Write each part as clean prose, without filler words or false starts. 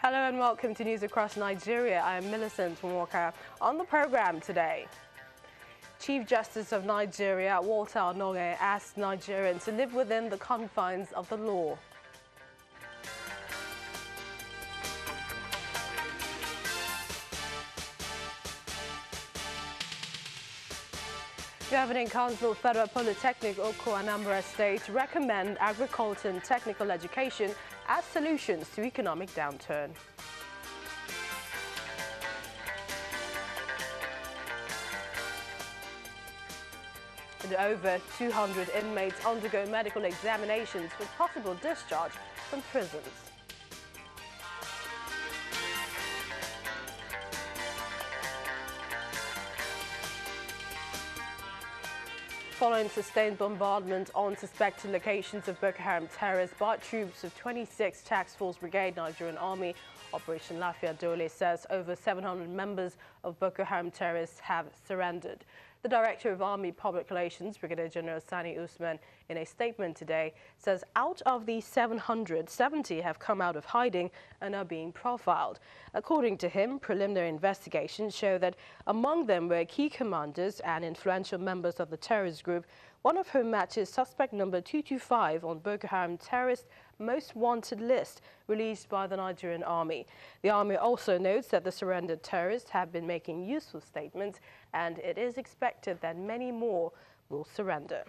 Hello and welcome to News Across Nigeria. I am Millicent Walker. On the program today, Chief Justice of Nigeria, Walter Onnoghen, asked Nigerians to live within the confines of the law. Governing Council Federal Polytechnic Oko Anambra State recommend agriculture and technical education as solutions to economic downturn. And over 200 inmates undergo medical examinations for possible discharge from prisons. Following sustained bombardment on suspected locations of Boko Haram terrorists by troops of 26th Task Force Brigade Nigerian Army, Operation Lafia Dole says over 700 members of Boko Haram terrorists have surrendered. The Director of Army Public Relations, Brigadier General Sani Usman, in a statement today, says out of the 770 have come out of hiding and are being profiled. According to him, preliminary investigations show that among them were key commanders and influential members of the terrorist group, one of whom matches suspect number 225 on Boko Haram terrorist most wanted list released by the Nigerian Army. The Army also notes that the surrendered terrorists have been making useful statements and it is expected that many more will surrender.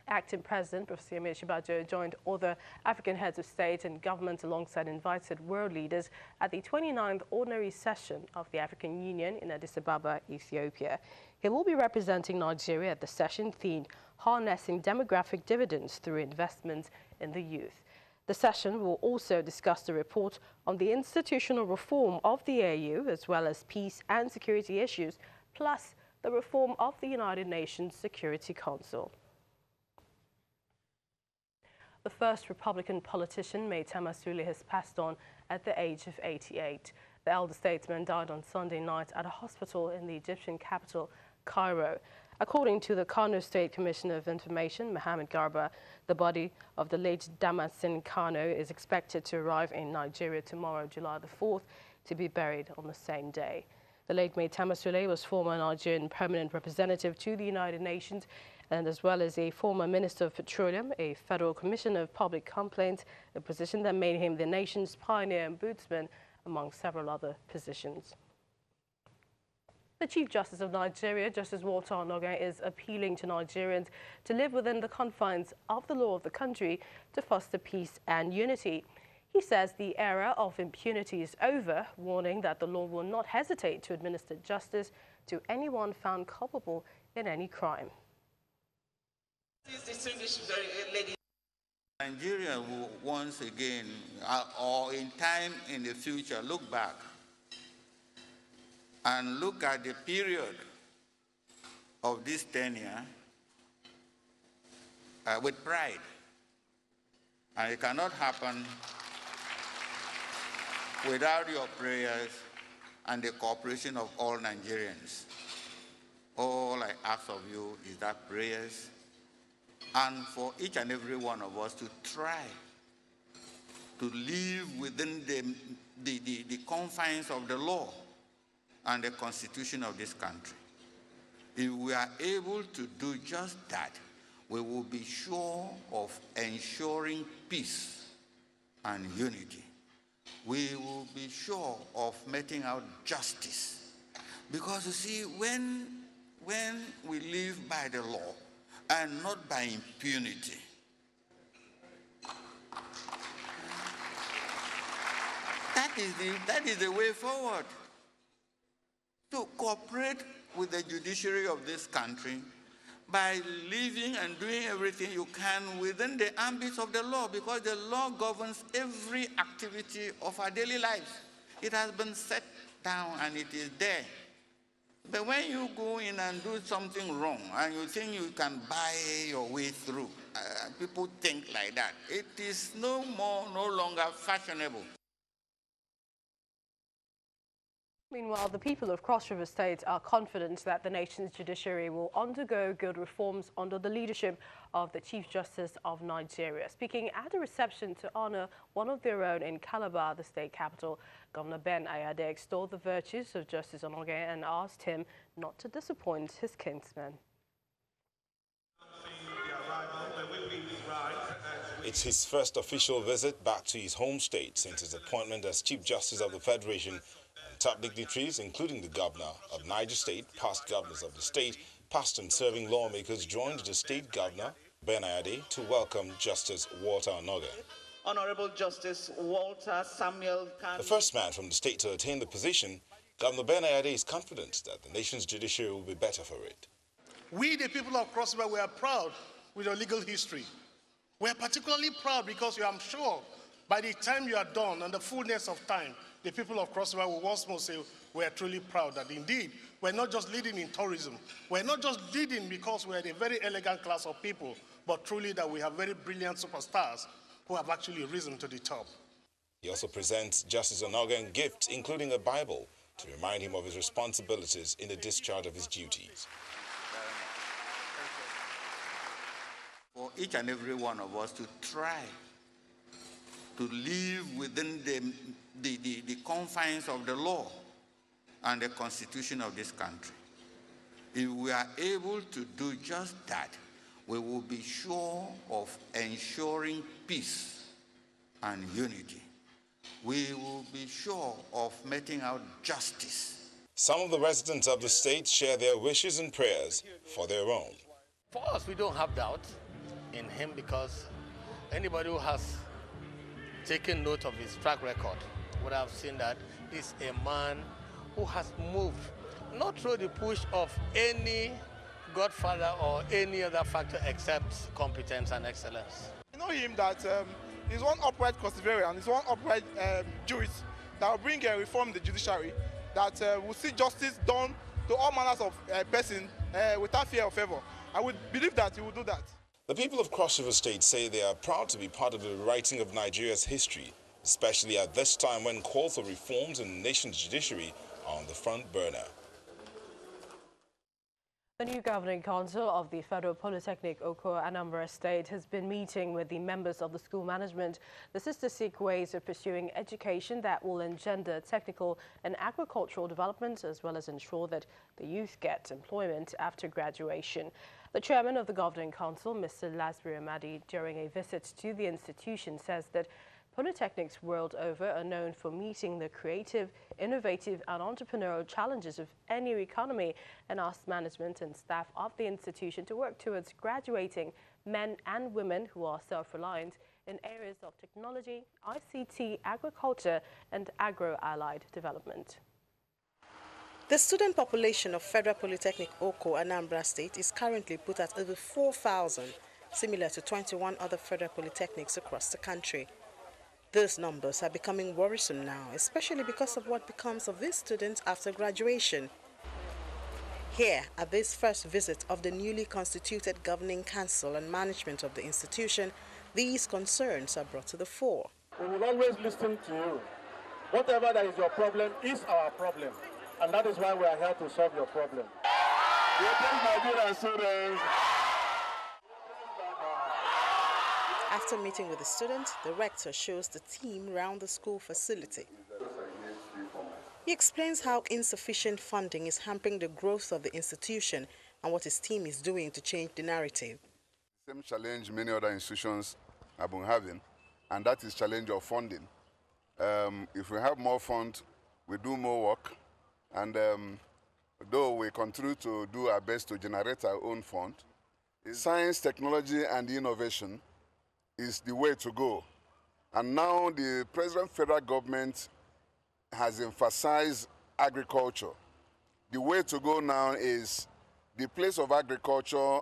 Acting President Professor Yemi Osinbajo joined other African heads of state and government alongside invited world leaders at the 29th Ordinary Session of the African Union in Addis Ababa, Ethiopia. He will be representing Nigeria at the session themed Harnessing Demographic Dividends Through Investment in the Youth. The session will also discuss the report on the institutional reform of the AU as well as peace and security issues, plus the reform of the United Nations Security Council. The first Republican politician, Maitama Sule, has passed on at the age of 88. The elder statesman died on Sunday night at a hospital in the Egyptian capital, Cairo. According to the Kano State Commissioner of Information, Mohammed Garba, the body of the late Damasin Kano is expected to arrive in Nigeria tomorrow, July the 4th, to be buried on the same day. The late Maitama Sule was former Nigerian permanent representative to the United Nations and as well as a former Minister of Petroleum, a Federal Commissioner of Public Complaints, a position that made him the nation's pioneer ombudsman, among several other positions. The Chief Justice of Nigeria, Justice Walter Onnoghen, is appealing to Nigerians to live within the confines of the law of the country to foster peace and unity. He says the era of impunity is over, warning that the law will not hesitate to administer justice to anyone found culpable in any crime. Nigeria will once again, or in time in the future, look back and look at the period of this tenure with pride. And it cannot happen without your prayers and the cooperation of all Nigerians. All I ask of you is that prayers, and for each and every one of us to try to live within the confines of the law and the constitution of this country. If we are able to do just that, we will be sure of ensuring peace and unity. We will be sure of meting out justice. Because you see, when we live by the law, and not by impunity, that is the way forward. To cooperate with the judiciary of this country by living and doing everything you can within the ambit of the law, because the law governs every activity of our daily lives. It has been set down and it is there. But when you go in and do something wrong and you think you can buy your way through, people think like that. It is no longer fashionable. Meanwhile, the people of Cross River State are confident that the nation's judiciary will undergo good reforms under the leadership of the Chief Justice of Nigeria. Speaking at a reception to honor one of their own in Calabar, the state capital, Governor Ben Ayade extolled the virtues of Justice Onnoghen and asked him not to disappoint his kinsmen. It's his first official visit back to his home state since his appointment as Chief Justice of the Federation, and top dignitaries, including the governor of Niger State, past governors of the state, past and serving lawmakers joined the state governor, Ben Ayade, to welcome Justice Walter Onnoghen. Honorable Justice Walter Samuel Khan. The first man from the state to attain the position, Governor Ben Ayade is confident that the nation's judiciary will be better for it. We, the people of Cross River, we are proud with your legal history. We are particularly proud because I'm sure by the time you are done and the fullness of time, the people of Cross River will once more say we are truly proud that indeed we're not just leading in tourism. We're not just leading because we're a very elegant class of people, but truly that we have very brilliant superstars who have actually risen to the top. He also presents Justice Onnoghen gifts, including a Bible, to remind him of his responsibilities in the discharge of his duties. For each and every one of us to try to live within the confines of the law and the constitution of this country. If we are able to do just that, we will be sure of ensuring peace and unity. We will be sure of meting out justice. Some of the residents of the state share their wishes and prayers for their own. For us, we don't have doubt in him because anybody who has taken note of his track record would have seen that he's a man who has moved not through the push of any godfather or any other factor except competence and excellence. You know him that he's one upright Conservarian, he's one upright jurist that will bring a reform in the judiciary that will see justice done to all manners of person without fear or favor. I would believe that he will do that. The people of Cross River State say they are proud to be part of the rewriting of Nigeria's history, especially at this time when calls for reforms in the nation's judiciary are on the front burner. The new Governing Council of the Federal Polytechnic Oko Anambra State has been meeting with the members of the school management. This is to seek ways of pursuing education that will engender technical and agricultural development, as well as ensure that the youth get employment after graduation. The chairman of the Governing Council, Mr. Lasbury Amadi, during a visit to the institution, says that polytechnics world over are known for meeting the creative, innovative and entrepreneurial challenges of any economy, and asked management and staff of the institution to work towards graduating men and women who are self-reliant in areas of technology, ICT, agriculture and agro-allied development. The student population of Federal Polytechnic Oko Anambra State is currently put at over 4,000, similar to 21 other federal polytechnics across the country. Those numbers are becoming worrisome now, especially because of what becomes of these students after graduation. Here, at this first visit of the newly constituted Governing Council and management of the institution, these concerns are brought to the fore. We will always listen to you. Whatever that is your problem is our problem. And that is why we are here to solve your problem. Nigerian students. After meeting with the students, the rector shows the team around the school facility. He explains how insufficient funding is hampering the growth of the institution and what his team is doing to change the narrative. Same challenge many other institutions have been having, and that is challenge of funding. If we have more funds, we do more work. And though we continue to do our best to generate our own fund, science, technology, and innovation is the way to go. And now the present federal government has emphasized agriculture. The way to go now is the place of agriculture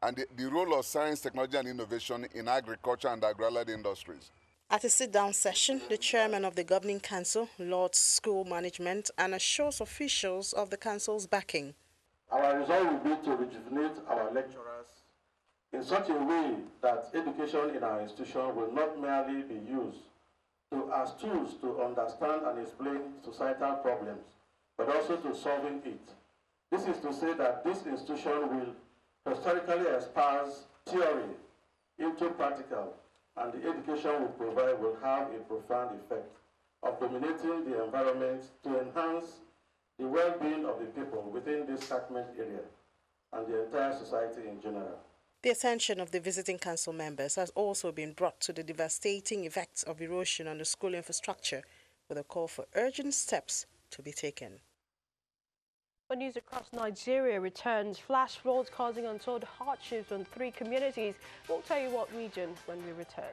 and the role of science, technology, and innovation in agriculture and agro-allied industries. At a sit-down session, the chairman of the Governing Council lauds school management and assures officials of the council's backing. Our resolve will be to rejuvenate our lecturers in such a way that education in our institution will not merely be used as tools to understand and explain societal problems, but also to solving it. This is to say that this institution will historically espouse theory into practical, and the education we provide will have a profound effect of dominating the environment to enhance the well-being of the people within this catchment area and the entire society in general. The attention of the visiting council members has also been brought to the devastating effects of erosion on the school infrastructure, with a call for urgent steps to be taken. When news across Nigeria returns, flash floods causing untold hardships on 3 communities. We'll tell you what region when we return.